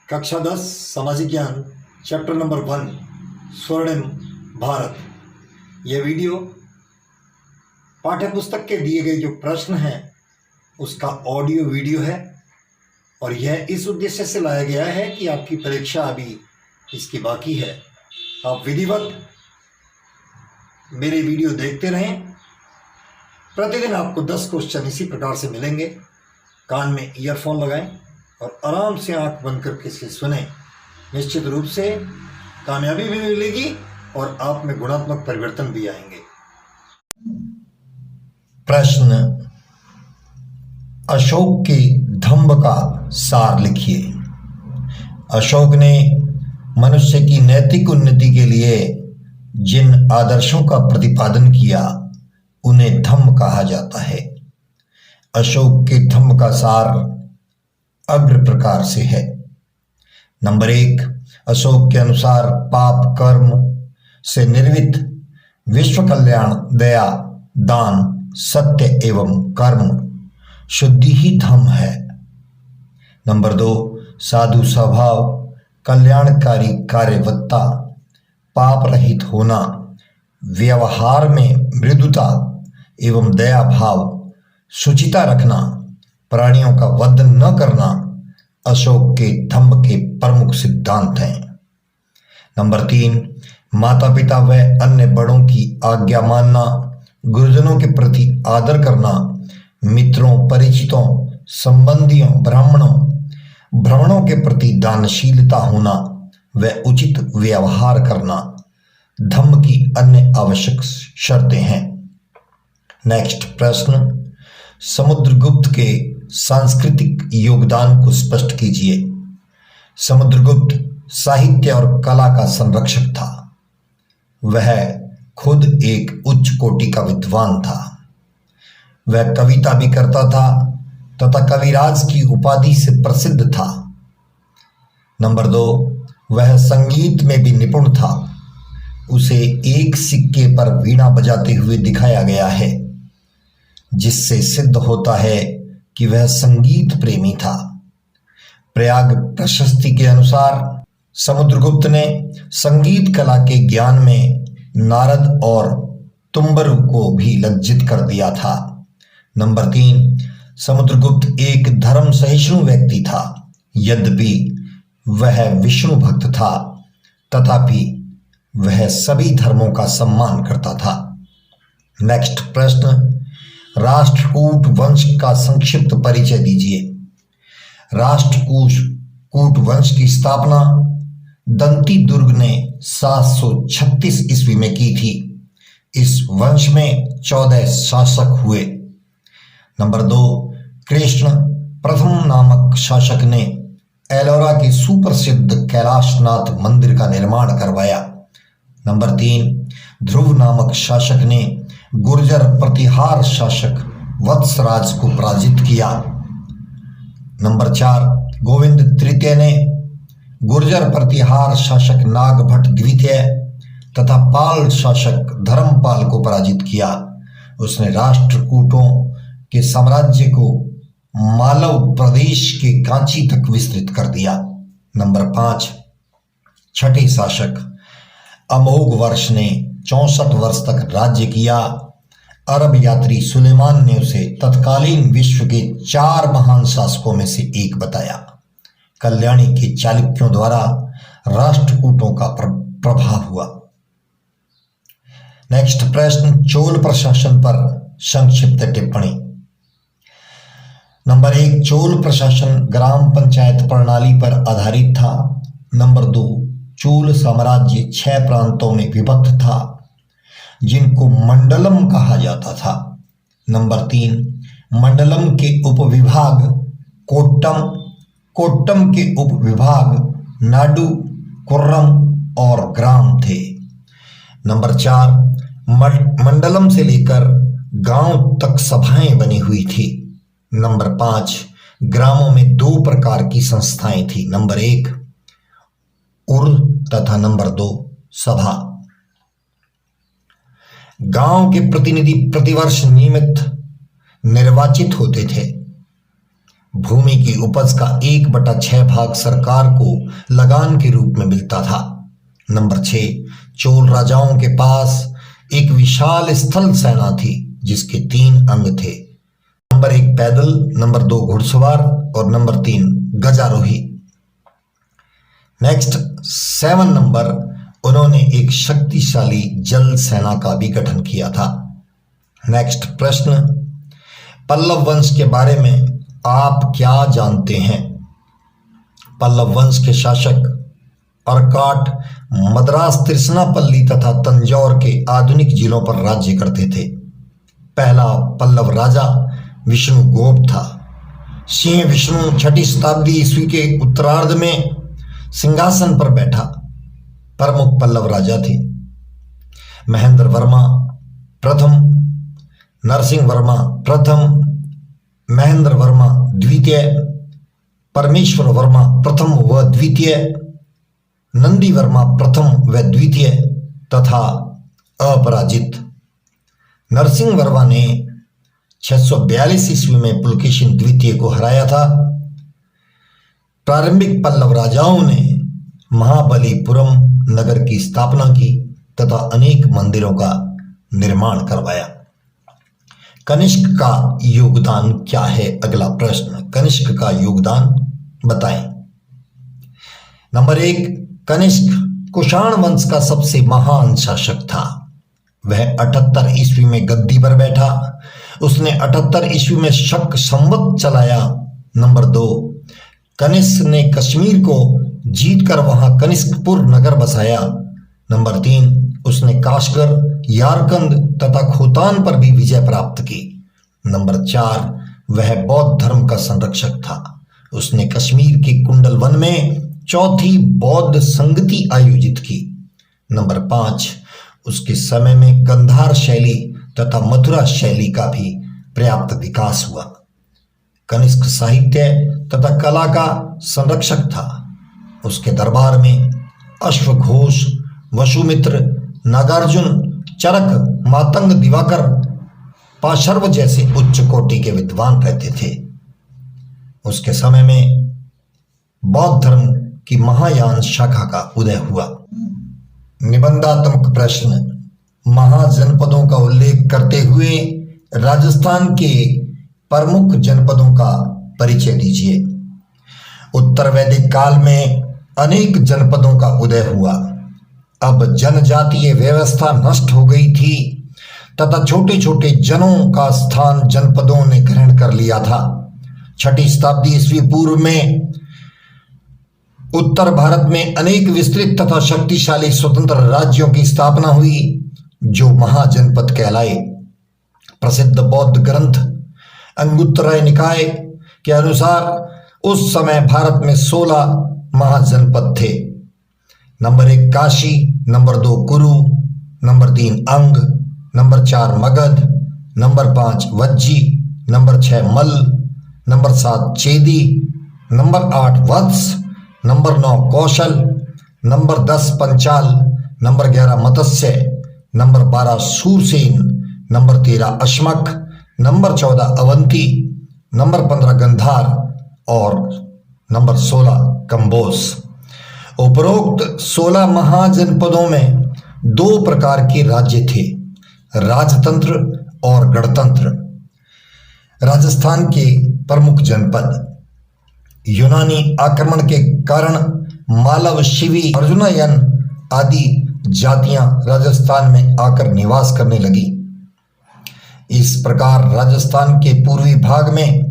कक्षा 10 सामाजिक ज्ञान चैप्टर नंबर 1 स्वर्णिम भारत। यह वीडियो पाठ्य पुस्तक के दिए गए जो प्रश्न हैं उसका ऑडियो वीडियो है और यह इस उद्देश्य से लाया गया है कि आपकी परीक्षा अभी इसकी बाकी है। आप विधिवत मेरे वीडियो देखते रहें। प्रतिदिन आपको 10 क्वेश्चन इसी प्रकार से मिलेंगे। कान में ईयरफोन लगाएं और आराम से आंख बंद करके इसे सुने। निश्चित रूप से कामयाबी भी मिलेगी और आप में गुणात्मक परिवर्तन भी आएंगे। प्रश्न, अशोक के धम्म का सार लिखिए। अशोक ने मनुष्य की नैतिक उन्नति के लिए जिन आदर्शों का प्रतिपादन किया उन्हें धम्म कहा जाता है। अशोक के धम्म का सार अग्र प्रकार से है। नंबर 1, अशोक के अनुसार पाप कर्म से निर्मित विश्व कल्याण, दया, दान, सत्य एवं कर्म शुद्धि ही धम्म है। नंबर 2, साधु स्वभाव, कल्याणकारी कार्यवत्ता, पाप रहित होना, व्यवहार में मृदुता एवं दया भाव, शुचिता रखना, प्राणियों का वध न करना अशोक के धम्म के प्रमुख सिद्धांत हैं। नंबर 3, माता पिता व अन्य बड़ों की आज्ञा मानना, गुरुजनों के प्रति आदर करना, मित्रों, परिचितों, संबंधियों, ब्राह्मणों के प्रति दानशीलता होना व उचित व्यवहार करना धम्म की अन्य आवश्यक शर्तें हैं। नेक्स्ट प्रश्न, समुद्रगुप्त के सांस्कृतिक योगदान को स्पष्ट कीजिए। समुद्रगुप्त साहित्य और कला का संरक्षक था। वह खुद एक उच्च कोटि का विद्वान था। वह कविता भी करता था तथा कविराज की उपाधि से प्रसिद्ध था। नंबर 2, वह संगीत में भी निपुण था। उसे एक सिक्के पर वीणा बजाते हुए दिखाया गया है, जिससे सिद्ध होता है कि वह संगीत प्रेमी था। प्रयाग प्रशस्ति के अनुसार समुद्रगुप्त ने संगीत कला के ज्ञान में नारद और तुम्बरु को भी लज्जित कर दिया था। नंबर 3, समुद्रगुप्त एक धर्म सहिष्णु व्यक्ति था। यद्यपि वह विष्णु भक्त था तथापि वह सभी धर्मों का सम्मान करता था। नेक्स्ट प्रश्न, राष्ट्रकूट वंश का संक्षिप्त परिचय दीजिए। राष्ट्रकूट वंश की स्थापना दंती दुर्ग ने 736 ईस्वी में की थी। इस वंश में 14 शासक हुए। नंबर 2, कृष्ण प्रथम नामक शासक ने एलोरा के सुप्रसिद्ध कैलाशनाथ मंदिर का निर्माण करवाया। नंबर 3, ध्रुव नामक शासक ने गुर्जर प्रतिहार शासक वत्सराज को पराजित किया। नंबर 4, गोविंद तृतीय ने गुर्जर प्रतिहार शासक नागभट्ट द्वितीय तथा पाल शासक धर्मपाल को पराजित किया। उसने राष्ट्रकूटों के साम्राज्य को मालव प्रदेश के कांची तक विस्तृत कर दिया। नंबर 5, छठे शासक अमोघ वर्ष ने 64 वर्ष तक राज्य किया। अरब यात्री सुलेमान ने उसे तत्कालीन विश्व के 4 महान शासकों में से एक बताया। कल्याणी के चालुक्यों द्वारा राष्ट्रकूटों का प्रभाव हुआ। नेक्स्ट प्रश्न, चोल प्रशासन पर संक्षिप्त टिप्पणी। नंबर 1, चोल प्रशासन ग्राम पंचायत प्रणाली पर आधारित था। नंबर 2, चोल साम्राज्य 6 प्रांतों में विभक्त था जिनको मंडलम कहा जाता था। नंबर 3, मंडलम के उपविभाग कोट्टम के उपविभाग नाडु, कुर्रम और ग्राम थे। नंबर 4, मंडलम से लेकर गांव तक सभाएं बनी हुई थी। नंबर 5, ग्रामों में 2 प्रकार की संस्थाएं थी। नंबर 1, उर तथा नंबर 2, सभा। गांव के प्रतिनिधि प्रतिवर्ष नियमित निर्वाचित होते थे। भूमि की उपज का 1/6 भाग सरकार को लगान के रूप में मिलता था। नंबर 6, चोल राजाओं के पास एक विशाल स्थल सेना थी जिसके 3 अंग थे। नंबर 1 पैदल, नंबर 2 घुड़सवार और नंबर 3 गजारोही। नेक्स्ट 7 नंबर, उन्होंने एक शक्तिशाली जल सेना का भी गठन किया था। नेक्स्ट प्रश्न, पल्लव वंश के बारे में आप क्या जानते हैं? पल्लव वंश के शासक अर्काट मद्रास, त्रिशनापल्ली तथा तंजौर के आधुनिक जिलों पर राज्य करते थे। पहला पल्लव राजा विष्णुगुप्त था। सिंह विष्णु 6ठी शताब्दी ईस्वी के उत्तरार्ध में सिंहासन पर बैठा प्रमुख पल्लव राजा थे। महेंद्र वर्मा प्रथम, नरसिंह वर्मा प्रथम, महेंद्र वर्मा द्वितीय, परमेश्वर वर्मा प्रथम व द्वितीय, नंदी वर्मा प्रथम व द्वितीय तथा अपराजित। नरसिंह वर्मा ने 642 ईस्वी में पुलकेशिन द्वितीय को हराया था। प्रारंभिक पल्लव राजाओं ने महाबलीपुरम नगर की स्थापना की तथा अनेक मंदिरों का निर्माण करवाया। कनिष्क का योगदान क्या है? अगला प्रश्न, कनिष्क का योगदान बताएं। नंबर 1, कनिष्क कुषाण वंश का सबसे महान शासक था। वह 78 ईस्वी में गद्दी पर बैठा। उसने 78 ईस्वी में शक संवत चलाया। नंबर 2, कनिष्क ने कश्मीर को जीतकर वहां कनिष्कपुर नगर बसाया। नंबर 3, उसने काशगर, यारकंद तथा खोतान पर भी विजय प्राप्त की। नंबर 4, वह बौद्ध धर्म का संरक्षक था। उसने कश्मीर के कुंडल वन में 4थी बौद्ध संगति आयोजित की। नंबर 5, उसके समय में गंधार शैली तथा मथुरा शैली का भी पर्याप्त विकास हुआ। कनिष्क साहित्य तथा कला का संरक्षक था। उसके दरबार में अश्वघोष, वसुमित्र, नागार्जुन, चरक, मातंग, दिवाकर, पाशर्व जैसे उच्च कोटि के विद्वान रहते थे। उसके समय में बौद्ध धर्म की महायान शाखा का उदय हुआ। निबंधात्मक प्रश्न, महाजनपदों का उल्लेख करते हुए राजस्थान के प्रमुख जनपदों का परिचय दीजिए। उत्तर वैदिक काल में अनेक जनपदों का उदय हुआ। अब जनजातीय व्यवस्था नष्ट हो गई थी तथा छोटे छोटे जनों का स्थान जनपदों ने ग्रहण कर लिया था। 6ठी शताब्दी ईस्वी पूर्व में उत्तर भारत में अनेक विस्तृत तथा शक्तिशाली स्वतंत्र राज्यों की स्थापना हुई जो महाजनपद कहलाए। प्रसिद्ध बौद्ध ग्रंथ अंगुत्तराय निकाय के अनुसार उस समय भारत में 16 महाजनपद थे। नंबर 1 काशी, नंबर 2 कुरु, number 3 Anga, number 4 Magadha, number 5 Vajji, number 6 Malla, number 7 Chedi, number 8 Vatsa, number 9 Kaushal, number 10 Panchal, number 11 Matsya, number 12 Surasena, number 13 Ashmaka, number 14 Avanti, number 15 Gandhara और नंबर 16 कंबोज। उपरोक्त 16 महाजनपदों में 2 प्रकार के राज्य थे, राजतंत्र और गणतंत्र। राजस्थान के प्रमुख जनपद, यूनानी आक्रमण के कारण मालव, शिवी, अर्जुनयन आदि जातियां राजस्थान में आकर निवास करने लगी। इस प्रकार राजस्थान के पूर्वी भाग में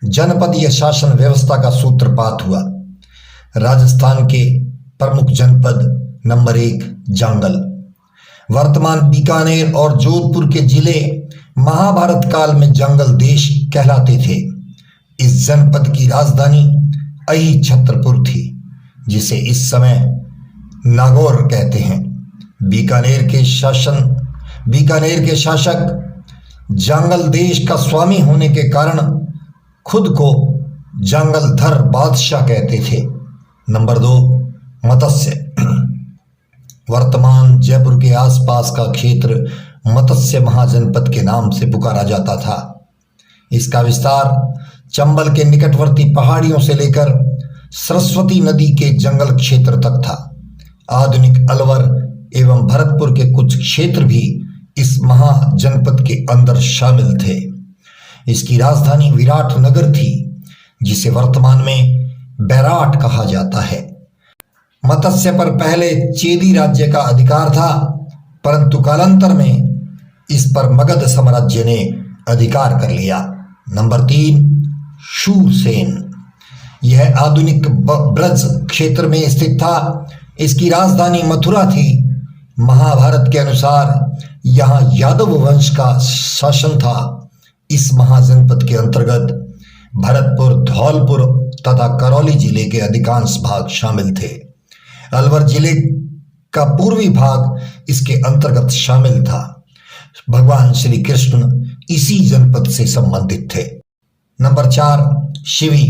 जनपदीय शासन व्यवस्था का सूत्रपात हुआ। राजस्थान के प्रमुख जनपद, नंबर 1 जांगल। वर्तमान बीकानेर और जोधपुर के जिले महाभारत काल में जंगल देश कहलाते थे। इस जनपद की राजधानी अहि छत्रपुर थी, जिसे इस समय नागौर कहते हैं। बीकानेर के शासक जांगल देश का स्वामी होने के कारण खुद को जांगलधर बादशाह कहते थे। नंबर 2 मत्स्य। वर्तमान जयपुर के आसपास का क्षेत्र मत्स्य महाजनपद के नाम से पुकारा जाता था। इसका विस्तार चंबल के निकटवर्ती पहाड़ियों से लेकर सरस्वती नदी के जंगल क्षेत्र तक था। आधुनिक अलवर एवं भरतपुर के कुछ क्षेत्र भी इस महाजनपद के अंदर शामिल थे। इसकी राजधानी विराट नगर थी, जिसे वर्तमान में बैराट कहा जाता है। मत्स्य पर पहले चेदी राज्य का अधिकार था, परंतु कालांतर में इस पर मगध साम्राज्य ने अधिकार कर लिया। नंबर 3, शूरसेन। यह आधुनिक ब्रज क्षेत्र में स्थित था। इसकी राजधानी मथुरा थी। महाभारत के अनुसार यहाँ यादव वंश का शासन था। इस महाजनपद के अंतर्गत भरतपुर, धौलपुर तथा करौली जिले के अधिकांश भाग शामिल थे। अलवर जिले का पूर्वी भाग इसके अंतर्गत शामिल था। भगवान श्री कृष्ण इसी जनपद से संबंधित थे। नंबर 4, शिवी।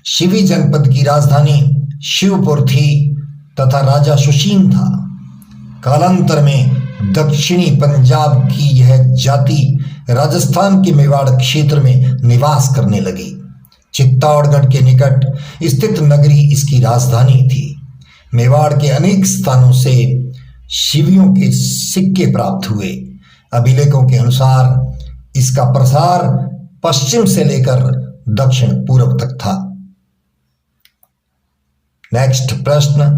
शिवी जनपद की राजधानी शिवपुर थी तथा राजा सुशीन था। कालांतर में दक्षिणी पंजाब की यह जाति राजस्थान के मेवाड़ क्षेत्र में निवास करने लगी। चित्तौड़गढ़ के निकट स्थित नगरी इसकी राजधानी थी। मेवाड़ के अनेक स्थानों से शिवियों के सिक्के प्राप्त हुए। अभिलेखों के अनुसार इसका प्रसार पश्चिम से लेकर दक्षिण पूर्व तक था। नेक्स्ट प्रश्न,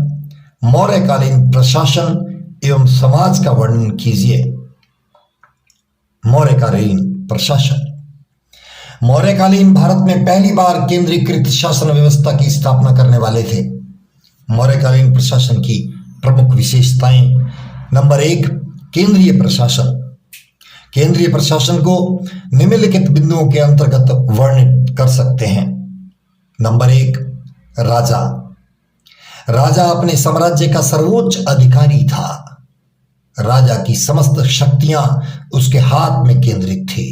मौर्यकालीन प्रशासन एवं समाज का वर्णन कीजिए। मौर्यकालीन प्रशासन। मौर्यकालीन भारत में पहली बार केंद्रीकृत शासन व्यवस्था की स्थापना करने वाले थे। मौर्यकालीन प्रशासन की प्रमुख विशेषताएं। नंबर 1, केंद्रीय प्रशासन। केंद्रीय प्रशासन को निम्नलिखित बिंदुओं के अंतर्गत वर्णित कर सकते हैं। नंबर 1, राजा। राजा अपने साम्राज्य का सर्वोच्च अधिकारी था। राजा की समस्त शक्तियां उसके हाथ में केंद्रित थी,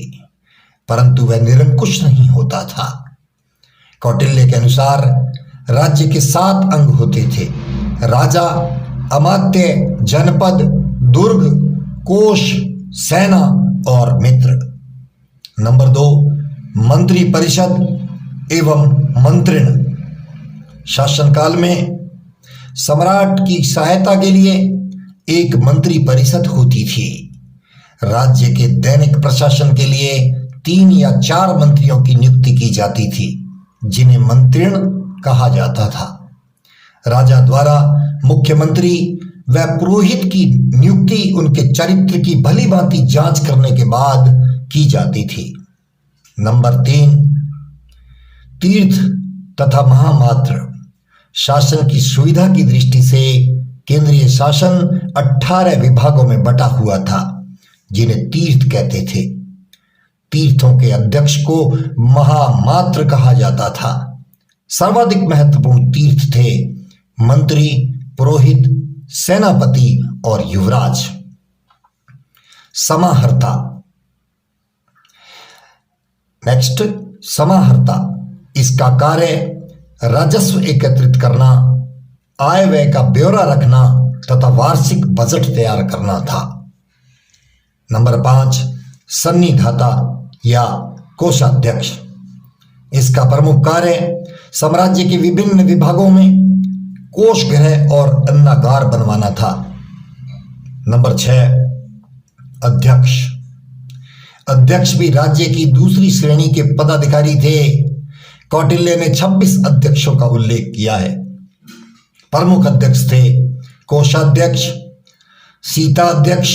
परंतु वह निरंकुश नहीं होता था। कौटिल्य के अनुसार राज्य के 7 अंग होते थे: राजा, अमात्य, जनपद, दुर्ग, कोष, सेना और मित्र। नंबर 2, मंत्री परिषद एवं मंत्रिण। शासनकाल में सम्राट की सहायता के लिए एक मंत्री परिषद होती थी। राज्य के दैनिक प्रशासन के लिए 3 या 4 मंत्रियों की नियुक्ति की जाती थी, जिन्हें मंत्रिण कहा जाता था। राजा द्वारा मुख्यमंत्री व पुरोहित की नियुक्ति उनके चरित्र की भली भांति जांच करने के बाद की जाती थी। नंबर 3, तीर्थ तथा महामात्र। शासन की सुविधा की दृष्टि से केंद्रीय शासन 18 विभागों में बटा हुआ था, जिन्हें तीर्थ कहते थे। तीर्थों के अध्यक्ष को महामात्र कहा जाता था। सर्वाधिक महत्वपूर्ण तीर्थ थे मंत्री, पुरोहित, सेनापति और युवराज। समाहर्ता। नेक्स्ट, समाहर्ता। इसका कार्य राजस्व एकत्रित करना, आय व्यय का ब्यौरा रखना तथा वार्षिक बजट तैयार करना था। नंबर 5, सन्निधाता या कोषाध्यक्ष। इसका प्रमुख कार्य साम्राज्य के विभिन्न विभागों में कोष गृह और अन्नागार बनवाना था। नंबर 6, अध्यक्ष। अध्यक्ष भी राज्य की दूसरी श्रेणी के पदाधिकारी थे। कौटिल्य ने 26 अध्यक्षों का उल्लेख किया है। प्रमुख अध्यक्ष थे कोषाध्यक्ष, सीताध्यक्ष,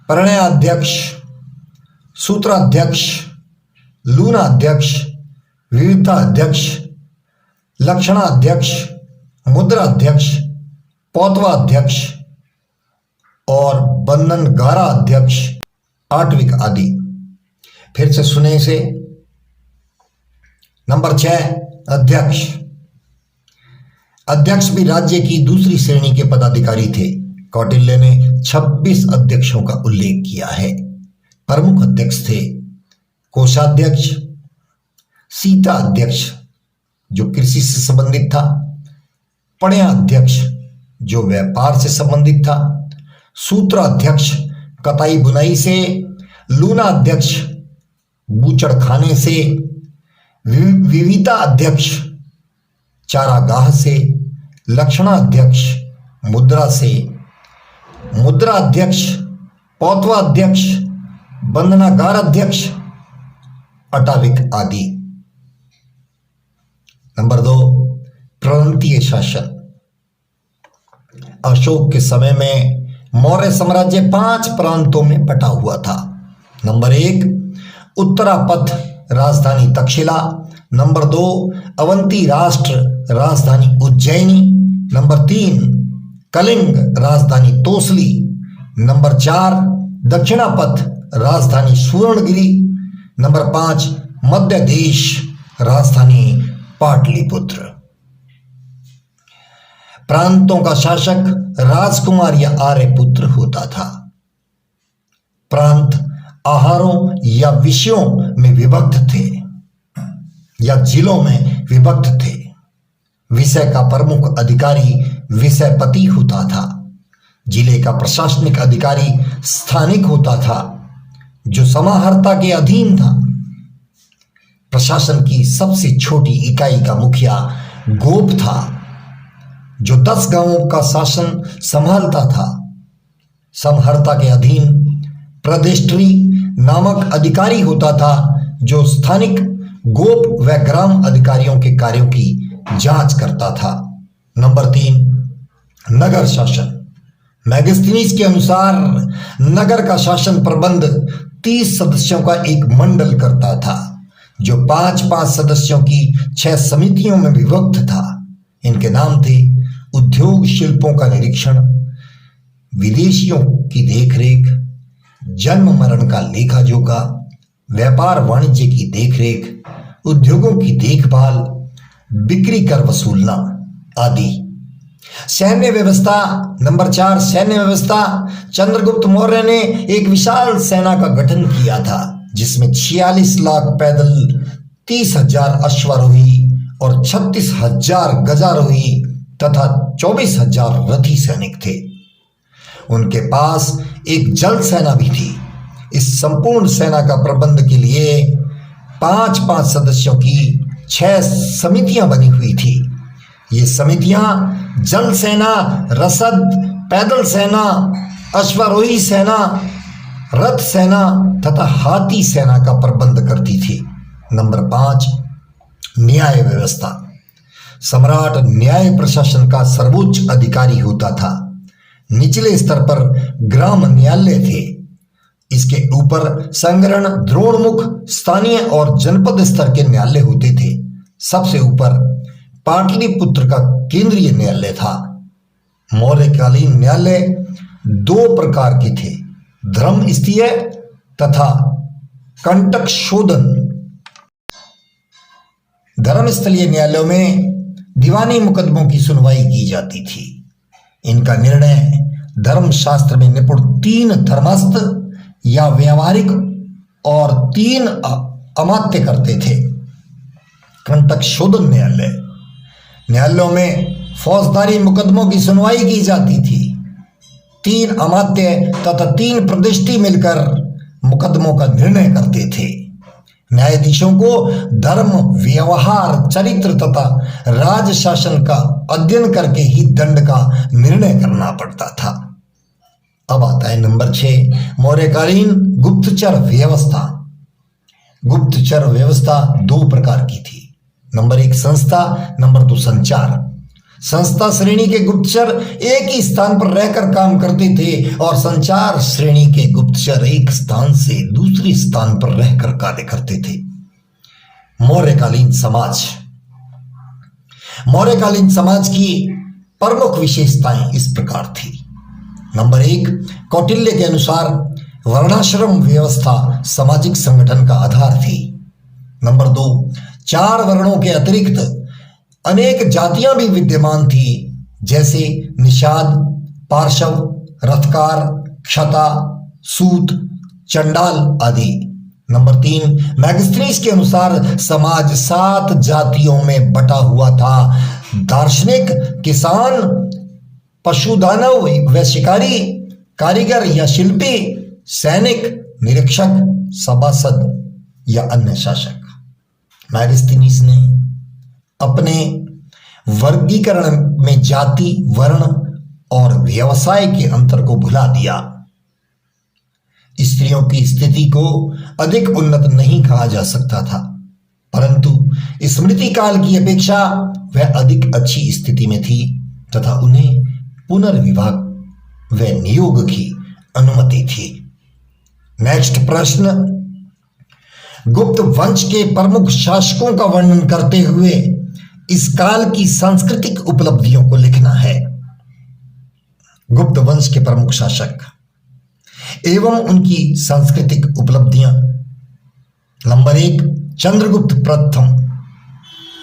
प्रणयाध्यक्ष, सूत्राध्यक्ष, लूनाध्यक्ष, विविधताध्यक्ष, लक्षणाध्यक्ष, मुद्राध्यक्ष, पौतवाध्यक्ष और बंधनगारा अध्यक्ष, आठविक आदि। फिर से सुने से। नंबर 6, अध्यक्ष। अध्यक्ष भी राज्य की दूसरी श्रेणी के पदाधिकारी थे। कौटिल्य ने 26 अध्यक्षों का उल्लेख किया है। प्रमुख अध्यक्ष थे कोषाध्यक्ष, सीता अध्यक्ष जो कृषि से संबंधित था, पणयाध्यक्ष जो व्यापार से संबंधित था, सूत्राध्यक्ष कताई बुनाई से, लूनाध्यक्ष बूचड़खाने से, विविता अध्यक्ष चारागाह से, लक्षणा अध्यक्ष मुद्रा से, मुद्रा अध्यक्ष पौतवा अध्यक्ष, बंधनागार अध्यक्ष अटाविक आदि। नंबर 2, प्रांतीय शासन। अशोक के समय में मौर्य साम्राज्य 5 प्रांतों में बटा हुआ था। नंबर 1, उत्तरापथ राजधानी तक्षशिला। नंबर 2, अवंती राष्ट्र राजधानी उज्जैनी। नंबर 3, कलिंग राजधानी तोसली। नंबर 4, दक्षिणापथ राजधानी सुवर्णगिरी। नंबर 5, मध्य देश राजधानी पाटलिपुत्र। प्रांतों का शासक राजकुमार या आर्यपुत्र होता था। प्रांत आहारों या विषयों में विभक्त थे या जिलों में विभक्त थे। विषय का प्रमुख अधिकारी विषयपति होता था। जिले का प्रशासनिक अधिकारी स्थानिक होता था जो समाहर्ता के अधीन था। प्रशासन की सबसे छोटी इकाई का मुखिया गोप था जो 10 गांवों का शासन संभालता था। समहर्ता के अधीन प्रदेष्ट्री नामक अधिकारी होता था जो स्थानिक गोप व ग्राम अधिकारियों के कार्यों की जांच करता था। नंबर 3, नगर शासन। मैगस्थनीज के अनुसार नगर का शासन प्रबंध 30 सदस्यों का एक मंडल करता था जो 5-5 सदस्यों की 6 समितियों में विभक्त था। इनके नाम थे उद्योग शिल्पों का निरीक्षण, विदेशियों की देखरेख, जन्म मरण का लेखा जोखा, व्यापार वाणिज्य की देखरेख, उद्योगों की देखभाल, बिक्री कर वसूलना आदि। सैन्य व्यवस्था। नंबर 4, सैन्य व्यवस्था। चंद्रगुप्त मौर्य ने एक विशाल सेना का गठन किया था जिसमें 46 लाख पैदल, 30,000 अश्वारोही और 36,000 गजारोही तथा 24,000 रथी सैनिक थे। उनके पास एक जल सेना भी थी। इस संपूर्ण सेना का प्रबंध के लिए 5-5 सदस्यों की 6 समितियां बनी हुई थी। ये समितियां जल सेना, रसद, पैदल सेना, अश्वारोही सेना, रथ सेना तथा हाथी सेना का प्रबंध करती थी। नंबर 5, न्याय व्यवस्था। सम्राट न्याय प्रशासन का सर्वोच्च अधिकारी होता था। निचले स्तर पर ग्राम न्यायालय थे। इसके ऊपर संग्रहण, द्रोणमुख, स्थानीय और जनपद स्तर के न्यायालय होते थे। सबसे ऊपर पाटलिपुत्र का केंद्रीय न्यायालय था। मौर्यकालीन न्यायालय 2 प्रकार के थे, धर्मस्थलीय तथा कंटक शोधन। धर्मस्थलीय न्यायालयों में दीवानी मुकदमों की सुनवाई की जाती थी। इनका निर्णय धर्मशास्त्र में निपुण 3 धर्मस्थ या व्यावहारिक और 3 अमात्य करते थे। कंटक शोधन न्यायालय। न्यायालयों में फौजदारी मुकदमों की सुनवाई की जाती थी। 3 अमात्य तथा 3 प्रतिष्ठी मिलकर मुकदमों का निर्णय करते थे। न्यायाधीशों को धर्म, व्यवहार, चरित्र तथा राज शासन का अध्ययन करके ही दंड का निर्णय करना पड़ता था। अब आता है नंबर 6, मौर्यकालीन गुप्तचर व्यवस्था। गुप्तचर व्यवस्था 2 प्रकार की थी। नंबर 1 संस्था, नंबर 2 संचार। संस्था श्रेणी के गुप्तचर एक ही स्थान पर रहकर काम करते थे और संचार श्रेणी के गुप्तचर एक स्थान से दूसरे स्थान पर रहकर कार्य करते थे। मौर्यकालीन समाज। मौर्यकालीन समाज की प्रमुख विशेषताएं इस प्रकार थी। नंबर 1, कौटिल्य के अनुसार वर्णाश्रम व्यवस्था सामाजिक संगठन का आधार थी। नंबर 2, 4 वर्णों के अतिरिक्त अनेक जातियां भी विद्यमान थी, जैसे निषाद, पार्शव, रथकार, क्षता, सूत, चंडाल आदि। नंबर 3, मैगस्थनीज के अनुसार समाज 7 जातियों में बटा हुआ था। दार्शनिक, किसान, पशुदानव व शिकारी, कारीगर या शिल्पी, सैनिक, निरीक्षक, सभासद या अन्य शासक। मैरिस्तीनीज ने अपने वर्गीकरण में जाति, वर्ण और व्यवसाय के अंतर को भुला दिया। स्त्रियों की स्थिति को अधिक उन्नत नहीं कहा जा सकता था, परंतु स्मृति काल की अपेक्षा वह अधिक अच्छी स्थिति में थी तथा उन्हें पुनर्विवाह व नियोग की अनुमति थी। नेक्स्ट प्रश्न, गुप्त वंश के प्रमुख शासकों का वर्णन करते हुए इस काल की सांस्कृतिक उपलब्धियों को लिखना है। गुप्त वंश के प्रमुख शासक एवं उनकी सांस्कृतिक उपलब्धियां। नंबर 1, चंद्रगुप्त प्रथम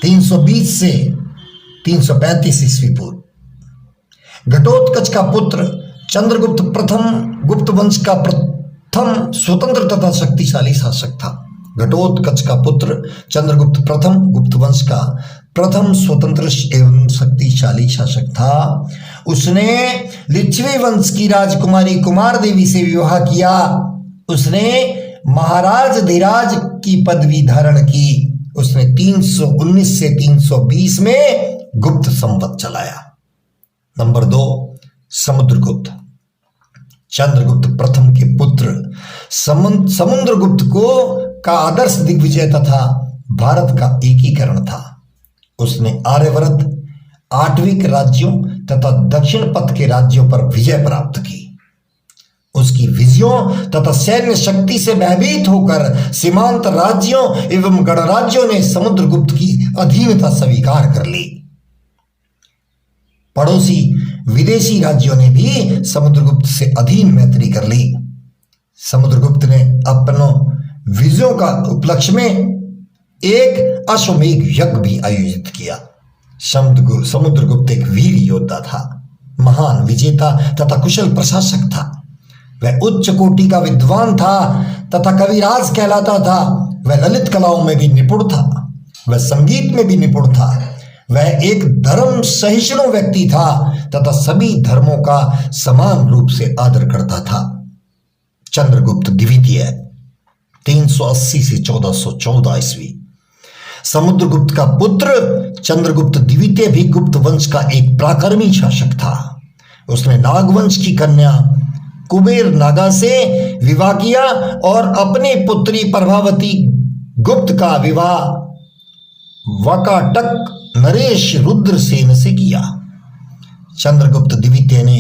320 से 335 ईस्वी पूर्व। घटोत्कच का पुत्र चंद्रगुप्त प्रथम गुप्त वंश का प्रथम स्वतंत्र तथा शक्तिशाली शासक था। घटोत्कच का पुत्र चंद्रगुप्त प्रथम गुप्त वंश का प्रथम स्वतंत्र एवं शक्तिशाली शासक था। उसने लिच्छवी वंश की राजकुमारी कुमार देवी से विवाह किया। उसने महाराज धीराज की पदवी धारण की। उसने 319 से 320 में गुप्त संवत चलाया। नंबर 2, समुद्रगुप्त चंद्रगुप्त प्रथम के पुत्र समुद्रगुप्त का आदर्श दिग्विजय तथा भारत का एकीकरण था। उसने आर्यवर्त, आठविक राज्यों तथा दक्षिण पथ के राज्यों पर विजय प्राप्त की। उसकी विजयों तथा सैन्य शक्ति से भयभीत होकर सीमांत राज्यों एवं गणराज्यों ने समुद्रगुप्त की अधीनता स्वीकार कर ली। पड़ोसी विदेशी राज्यों ने भी समुद्रगुप्त से अधीन मैत्री कर ली। समुद्रगुप्त ने अपनों विजयों का उपलक्ष्य में एक अश्वमेध यज्ञ भी आयोजित किया। समुद्रगुप्त एक वीर योद्धा था, महान विजेता तथा कुशल प्रशासक था। वह उच्च कोटि का विद्वान था तथा कविराज कहलाता था। वह ललित कलाओं में भी निपुण था। वह संगीत में भी निपुण था। वह एक धर्म सहिष्णु व्यक्ति था तथा सभी धर्मों का समान रूप से आदर करता था। चंद्रगुप्त द्वितीय 380 से 1414 ईस्वी। समुद्रगुप्त का पुत्र चंद्रगुप्त द्वितीय भी गुप्त वंश का एक पराक्रमी शासक था। उसने नागवंश की कन्या कुबेर नागा से विवाह किया और अपनी पुत्री प्रभावती गुप्त का विवाह वकाटक नरेश रुद्रसेन से किया। चंद्रगुप्त द्वितीय ने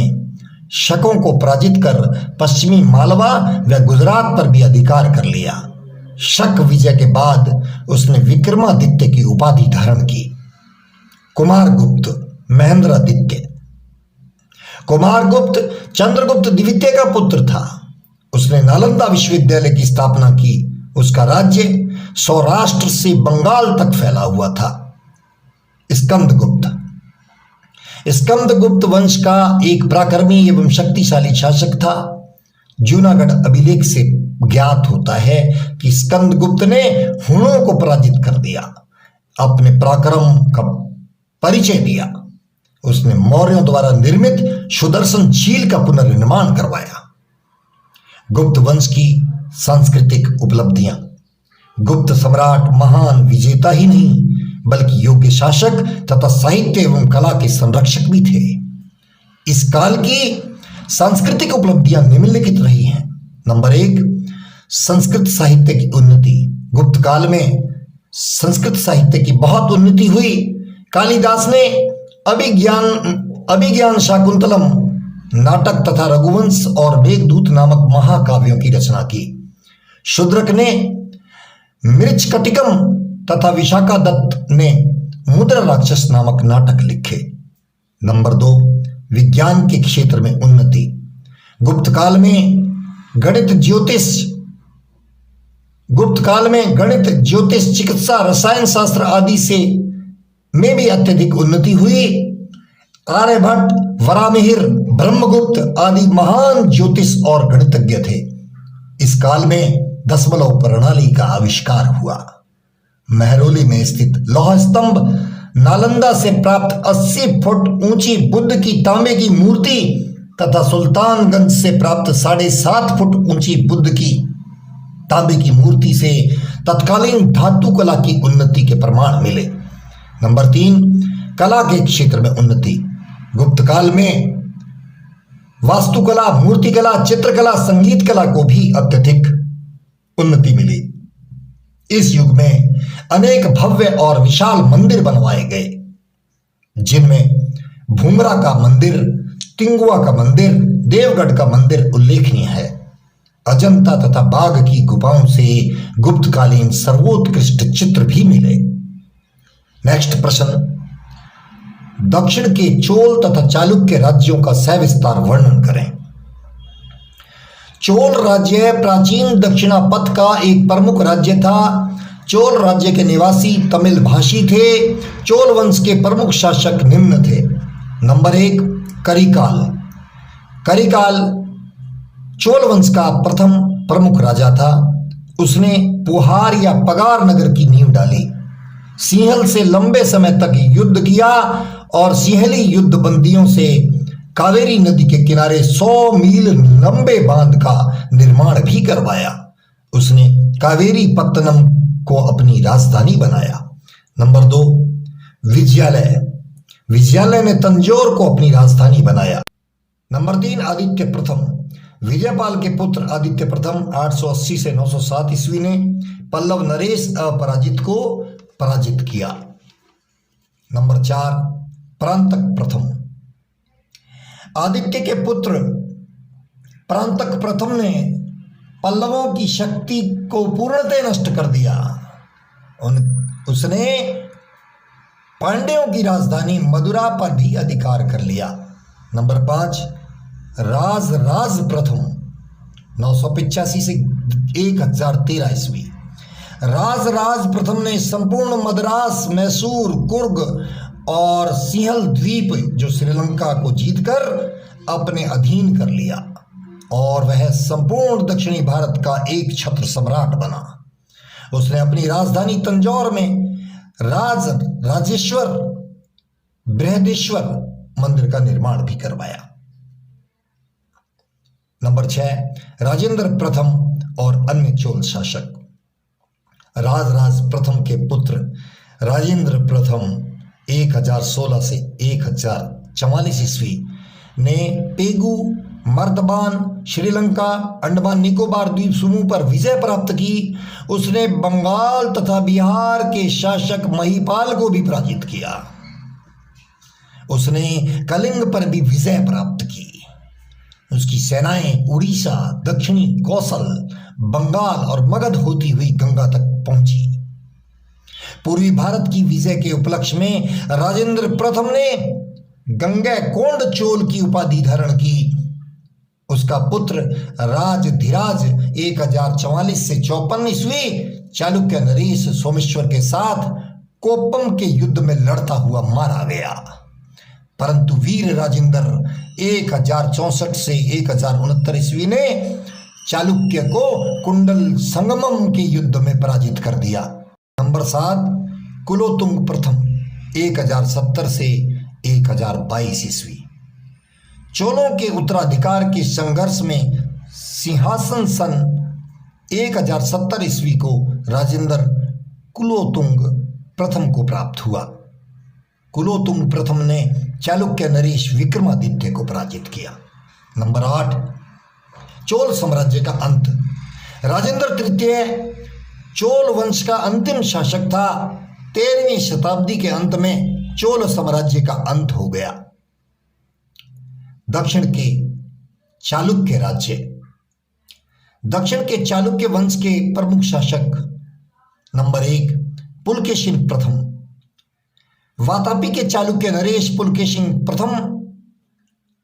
शकों को पराजित कर पश्चिमी मालवा व गुजरात पर भी अधिकार कर लिया। शक विजय के बाद उसने विक्रमादित्य की उपाधि धारण की। कुमारगुप्त महेंद्रादित्य। कुमारगुप्त चंद्रगुप्त द्वितीय का पुत्र था। उसने नालंदा विश्वविद्यालय की स्थापना की। उसका राज्य सौराष्ट्र से बंगाल तक फैला हुआ था। स्कंदगुप्त वंश का एक पराक्रमी एवं शक्तिशाली शासक था। जूनागढ़ अभिलेख से ज्ञात होता है कि स्कंदगुप्त ने हुणों को पराजित कर दिया, अपने पराक्रम का परिचय दिया। उसने मौर्यों द्वारा निर्मित सुदर्शन झील का पुनर्निर्माण करवाया। गुप्त वंश की सांस्कृतिक उपलब्धियां। गुप्त सम्राट महान विजेता ही नहीं बल्कि योग्य शासक तथा साहित्य एवं कला के संरक्षक भी थे। इस काल की सांस्कृतिक उपलब्धियां निम्नलिखित रही हैं। नंबर 1, संस्कृत साहित्य की उन्नति। गुप्त काल में संस्कृत साहित्य की बहुत उन्नति हुई। कालिदास ने अभिज्ञान शाकुंतलम नाटक तथा रघुवंश और मेघदूत नामक महाकाव्यों की रचना की। शूद्रक ने मृच्छकटिकम तथा विशाखा दत्त ने मुद्रा राक्षस नामक नाटक लिखे। नंबर 2, विज्ञान के क्षेत्र में उन्नति। गुप्त काल में गणित, ज्योतिष, चिकित्सा, रसायन शास्त्र आदि से में भी अत्यधिक उन्नति हुई। आर्यभट्ट, वरामिहिर, ब्रह्मगुप्त आदि महान ज्योतिष और गणितज्ञ थे। इस काल में दशमलव प्रणाली का आविष्कार हुआ। महरौली में स्थित लौह स्तंभ, नालंदा से प्राप्त 80 फुट ऊंची बुद्ध की तांबे की मूर्ति तथा सुल्तानगंज से प्राप्त 7.5 फुट ऊंची बुद्ध की तांबे की मूर्ति से तत्कालीन धातु कला की उन्नति के प्रमाण मिले। नंबर 3, कला के क्षेत्र में उन्नति। गुप्त काल में वास्तुकला, मूर्तिकला, चित्रकला, संगीत कला को भी अत्यधिक उन्नति मिली। इस युग में अनेक भव्य और विशाल मंदिर बनवाए गए, जिनमें भूमरा का मंदिर, तिंगुआ का मंदिर, देवगढ़ का मंदिर उल्लेखनीय है। अजंता तथा बाघ की गुफाओं से गुप्तकालीन सर्वोत्कृष्ट चित्र भी मिले। नेक्स्ट प्रश्न, दक्षिण के चोल तथा चालुक्य राज्यों का सविस्तार वर्णन करें। चोल राज्य प्राचीन दक्षिणापथ का एक प्रमुख राज्य था। चोल राज्य के निवासी तमिल भाषी थे। चोल वंश के प्रमुख शासक निम्न थे। नंबर 1, करिकाल। करिकाल चोल वंश का प्रथम प्रमुख राजा था। उसने पुहार या पगार नगर की नींव डाली, सिंहल से लंबे समय तक युद्ध किया और सिंहली युद्ध बंदियों से कावेरी नदी के किनारे 100 मील लंबे बांध का निर्माण भी करवाया। उसने कावेरी पत्तनम को अपनी राजधानी बनाया। नंबर 2, विजयालय। विजयालय ने तंजौर को अपनी राजधानी बनाया। नंबर 3, आदित्य प्रथम। विजयपाल के पुत्र आदित्य प्रथम 880 से 907 ईस्वी ने पल्लव नरेश अपराजित को पराजित किया। नंबर 4, परांतक प्रथम। आदित्य के पुत्र परांतक प्रथम ने पल्लवों की शक्ति को पूर्णतः नष्ट कर दिया। उसने पांड्यों की राजधानी मदुरा पर भी अधिकार कर लिया। नंबर 5, राज प्रथम 985 से 1013 ईस्वी। राज प्रथम ने संपूर्ण मद्रास, मैसूर, कुर्ग और सिंहल द्वीप जो श्रीलंका को जीतकर अपने अधीन कर लिया और वह संपूर्ण दक्षिणी भारत का एक छत्र सम्राट बना। उसने अपनी राजधानी तंजौर में राजेश्वर बृहदेश्वर मंदिर का निर्माण भी करवाया। नंबर 6, राजेंद्र प्रथम और अन्य चोल शासक। राज प्रथम के पुत्र राजेंद्र प्रथम 1016 से 1044 ईस्वी ने पेगु, मर्दबान, श्रीलंका, अंडमान निकोबार द्वीप समूह पर विजय प्राप्त की। उसने बंगाल तथा बिहार के शासक महिपाल को भी पराजित किया। उसने कलिंग पर भी विजय प्राप्त की। उसकी सेनाएं उड़ीसा, दक्षिणी कौशल, बंगाल और मगध होती हुई गंगा तक पहुंची। पूर्वी भारत की विजय के उपलक्ष्य में राजेंद्र प्रथम ने गंगैकोंड चोल की उपाधि धारण की। उसका पुत्र राजधिराज 1044 से 54 ईस्वी चालुक्य नरेश सोमेश्वर के साथ कोप्पम के युद्ध में लड़ता हुआ मारा गया, परंतु वीर राजेंद्र 1064 से 1069 ईस्वी ने चालुक्य को कुंडल संगमम के युद्ध में पराजित कर दिया। नंबर 7, कुलोतुंग प्रथम 1070 से 1022 ईस्वी। चोलों के उत्तराधिकार के संघर्ष में सिंहासन सन 1070 ईस्वी को राजेंद्र कुलोतुंग प्रथम को प्राप्त हुआ। कुलोतुंग प्रथम ने चालुक्य नरेश विक्रमादित्य को पराजित किया। नंबर 8, चोल साम्राज्य का अंत। राजेंद्र तृतीय चोल वंश का अंतिम शासक था। 13वीं शताब्दी के अंत में चोल साम्राज्य का अंत हो गया। दक्षिण के चालुक्य राज्य। दक्षिण के चालुक्य वंश के प्रमुख शासक। नंबर 1, पुलकेशिन प्रथम। वातापी के चालुक्य नरेश पुलकेशिन प्रथम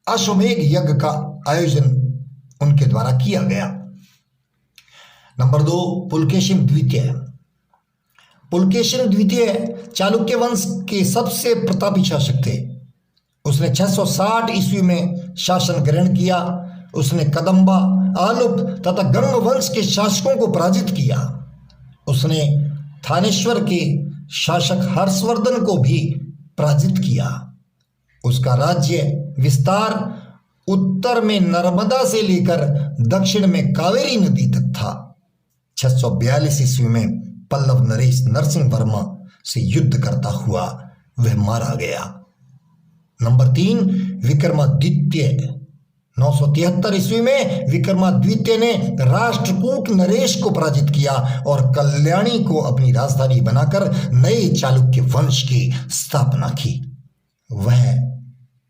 अश्वमेध यज्ञ का आयोजन उनके द्वारा किया गया। नंबर 2, पुलकेशिन द्वितीय। पुलकेशिन द्वितीय चालुक्य वंश के सबसे प्रतापी शासक थे। उसने 660 ईस्वी में शासन ग्रहण किया। उसने कदंबा, आलुप तथा गंग वंश के शासकों को पराजित किया। उसने थानेश्वर के शासक हर्षवर्धन को भी पराजित किया। उसका राज्य विस्तार उत्तर में नर्मदा से लेकर दक्षिण में कावेरी नदी तक था। 642 ईस्वी में पल्लव नरेश नरसिंह वर्मा से युद्ध करता हुआ वह मारा गया। नंबर 3, विक्रमादित्य 973 ईस्वी में विक्रमादित्य ने राष्ट्रकूट नरेश को पराजित किया और कल्याणी को अपनी राजधानी बनाकर नए चालुक्य वंश की स्थापना की। वह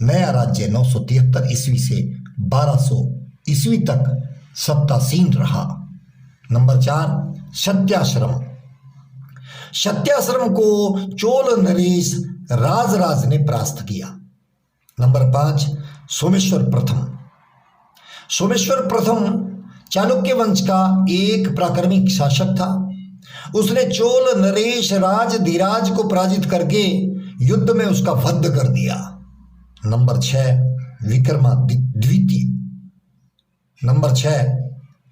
नया राज्य 973 ईस्वी से 1200 ईस्वी तक सत्तासीन रहा। नंबर 4, सत्याश्रम। सत्याश्रम को चोल नरेश राजराज ने परास्त किया। नंबर 5, सोमेश्वर प्रथम। सोमेश्वर प्रथम चालुक्य वंश का एक प्राक्रमिक शासक था। उसने चोल नरेश राज धीराज को पराजित करके युद्ध में उसका वध कर दिया। नंबर 6,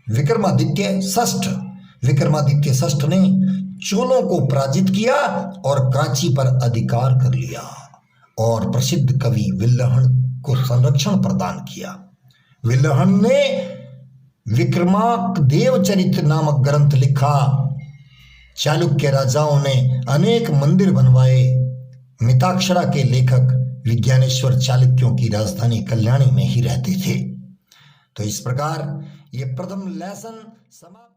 विक्रमादित्य षष्ठ। विक्रमादित्य षष्ठ ने चोलों को पराजित किया और कांची पर अधिकार कर लिया और प्रसिद्ध कवि विल्लहण को संरक्षण प्रदान किया। विल्लहण ने विक्रमादेव चरित नामक ग्रंथ लिखा। चालुक्य राजाओं ने अनेक मंदिर बनवाए। मिताक्षरा के लेखक विज्ञानेश्वर चालुक्यों की राजधानी कल्याणी में ही रहते थे। तो इस प्रकार ये प्रथम लेसन समाप्त।